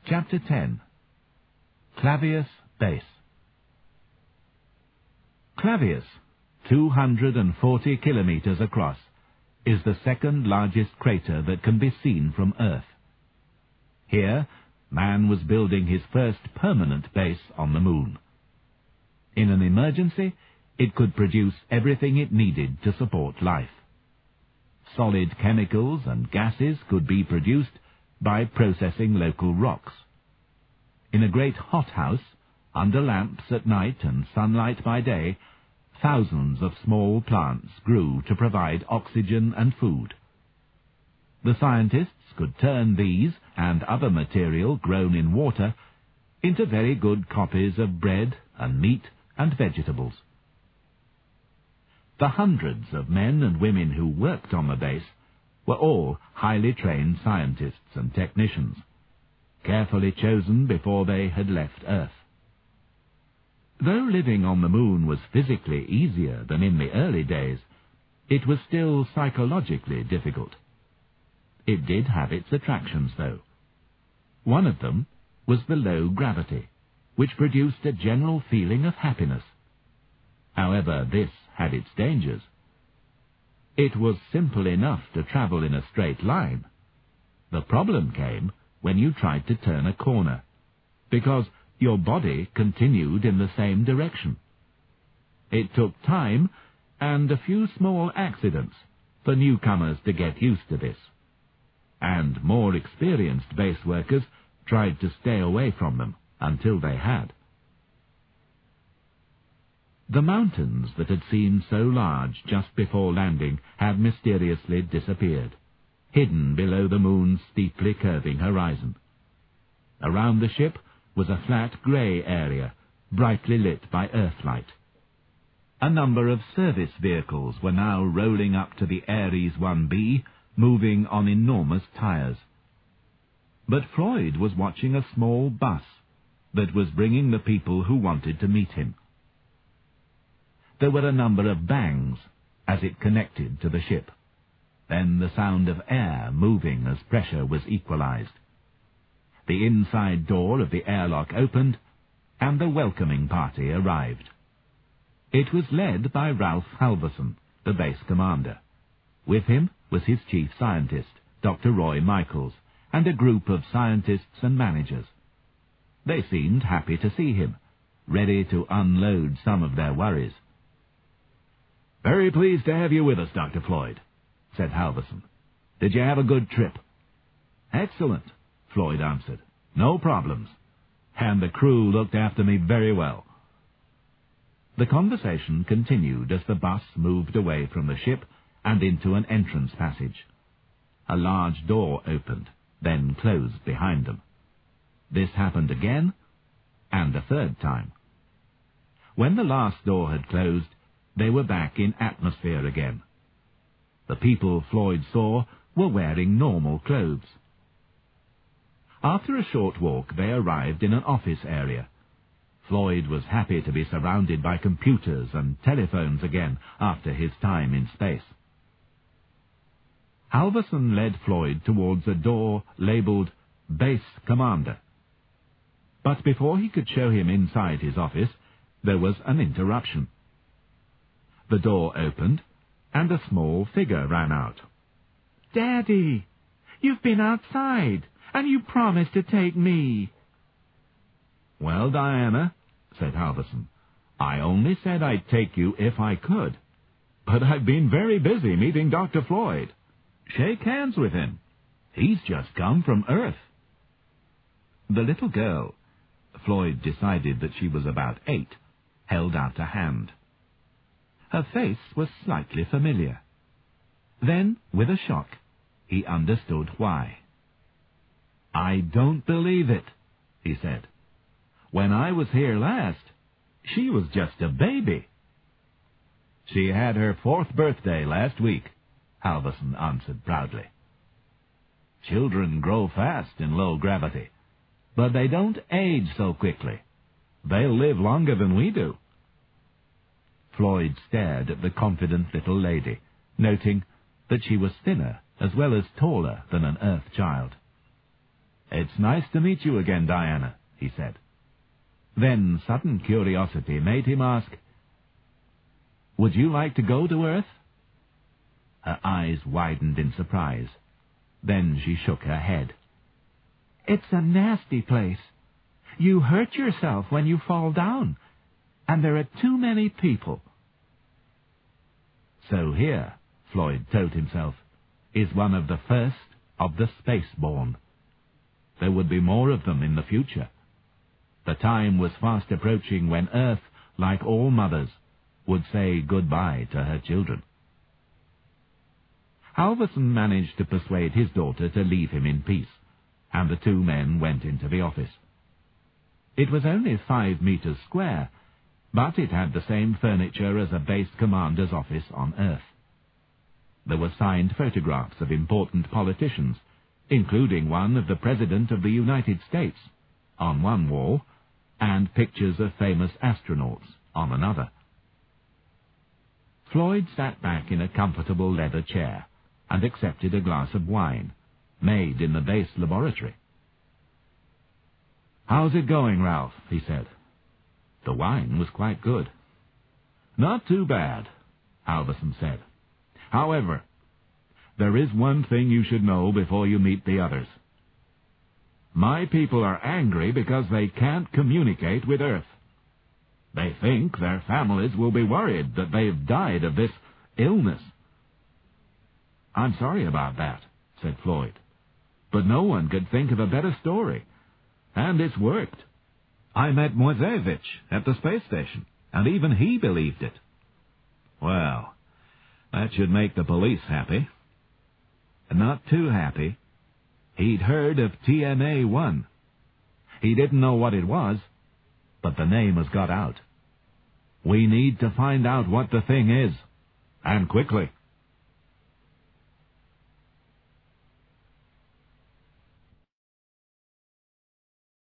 Chapter 10. Clavius Base. Clavius, 240 kilometers across, is the second largest crater that can be seen from Earth. Here, man was building his first permanent base on the Moon. In an emergency, it could produce everything it needed to support life. Solid chemicals and gases could be produced by processing local rocks. In a great hothouse, under lamps at night and sunlight by day, thousands of small plants grew to provide oxygen and food. The scientists could turn these and other material grown in water into very good copies of bread and meat and vegetables. The hundreds of men and women who worked on the base were all highly trained scientists and technicians, carefully chosen before they had left Earth. Though living on the Moon was physically easier than in the early days, it was still psychologically difficult. It did have its attractions, though. One of them was the low gravity, which produced a general feeling of happiness. However, this had its dangers. It was simple enough to travel in a straight line. The problem came when you tried to turn a corner, because your body continued in the same direction. It took time and a few small accidents for newcomers to get used to this, and more experienced base workers tried to stay away from them until they had. The mountains that had seemed so large just before landing had mysteriously disappeared, hidden below the Moon's steeply curving horizon. Around the ship was a flat grey area, brightly lit by Earthlight. A number of service vehicles were now rolling up to the Ares 1B, moving on enormous tires. But Floyd was watching a small bus that was bringing the people who wanted to meet him. There were a number of bangs as it connected to the ship, then the sound of air moving as pressure was equalized. The inside door of the airlock opened, and the welcoming party arrived. It was led by Ralph Halverson, the base commander. With him was his chief scientist, Dr. Roy Michaels, and a group of scientists and managers. They seemed happy to see him, ready to unload some of their worries. "Very pleased to have you with us, Dr. Floyd," said Halverson. "Did you have a good trip?" "Excellent," Floyd answered. "No problems. And the crew looked after me very well." The conversation continued as the bus moved away from the ship and into an entrance passage. A large door opened, then closed behind them. This happened again, and a third time. When the last door had closed, they were back in atmosphere again. The people Floyd saw were wearing normal clothes. After a short walk, they arrived in an office area. Floyd was happy to be surrounded by computers and telephones again after his time in space. Halverson led Floyd towards a door labeled Base Commander. But before he could show him inside his office, there was an interruption. The door opened, and a small figure ran out. "Daddy, you've been outside, and you promised to take me." "Well, Diana," said Halverson, "I only said I'd take you if I could. But I've been very busy meeting Dr. Floyd. Shake hands with him. He's just come from Earth." The little girl, Floyd decided that she was about 8, held out a hand. Her face was slightly familiar. Then, with a shock, he understood why. "I don't believe it," he said. "When I was here last, she was just a baby." "She had her 4th birthday last week," Halverson answered proudly. "Children grow fast in low gravity, but they don't age so quickly. They'll live longer than we do." Floyd stared at the confident little lady, noting that she was thinner as well as taller than an Earth child. "It's nice to meet you again, Diana," he said. Then sudden curiosity made him ask, "Would you like to go to Earth?" Her eyes widened in surprise. Then she shook her head. "It's a nasty place. You hurt yourself when you fall down, and there are too many people." So here, Floyd told himself, is one of the first of the spaceborne. There would be more of them in the future. The time was fast approaching when Earth, like all mothers, would say goodbye to her children. Halverson managed to persuade his daughter to leave him in peace, and the two men went into the office. It was only 5 meters square, but it had the same furniture as a base commander's office on Earth. There were signed photographs of important politicians, including one of the President of the United States, on one wall, and pictures of famous astronauts on another. Floyd sat back in a comfortable leather chair and accepted a glass of wine, made in the base laboratory. "How's it going, Ralph?" he said. The wine was quite good. "Not too bad," Halverson said. "However, there is one thing you should know before you meet the others. My people are angry because they can't communicate with Earth. They think their families will be worried that they've died of this illness." "I'm sorry about that," said Floyd. "But no one could think of a better story. And it's worked. I met Moisevich at the space station, and even he believed it." "Well, that should make the police happy." "Not too happy. He'd heard of TMA-1. He didn't know what it was, but the name has got out. We need to find out what the thing is, and quickly."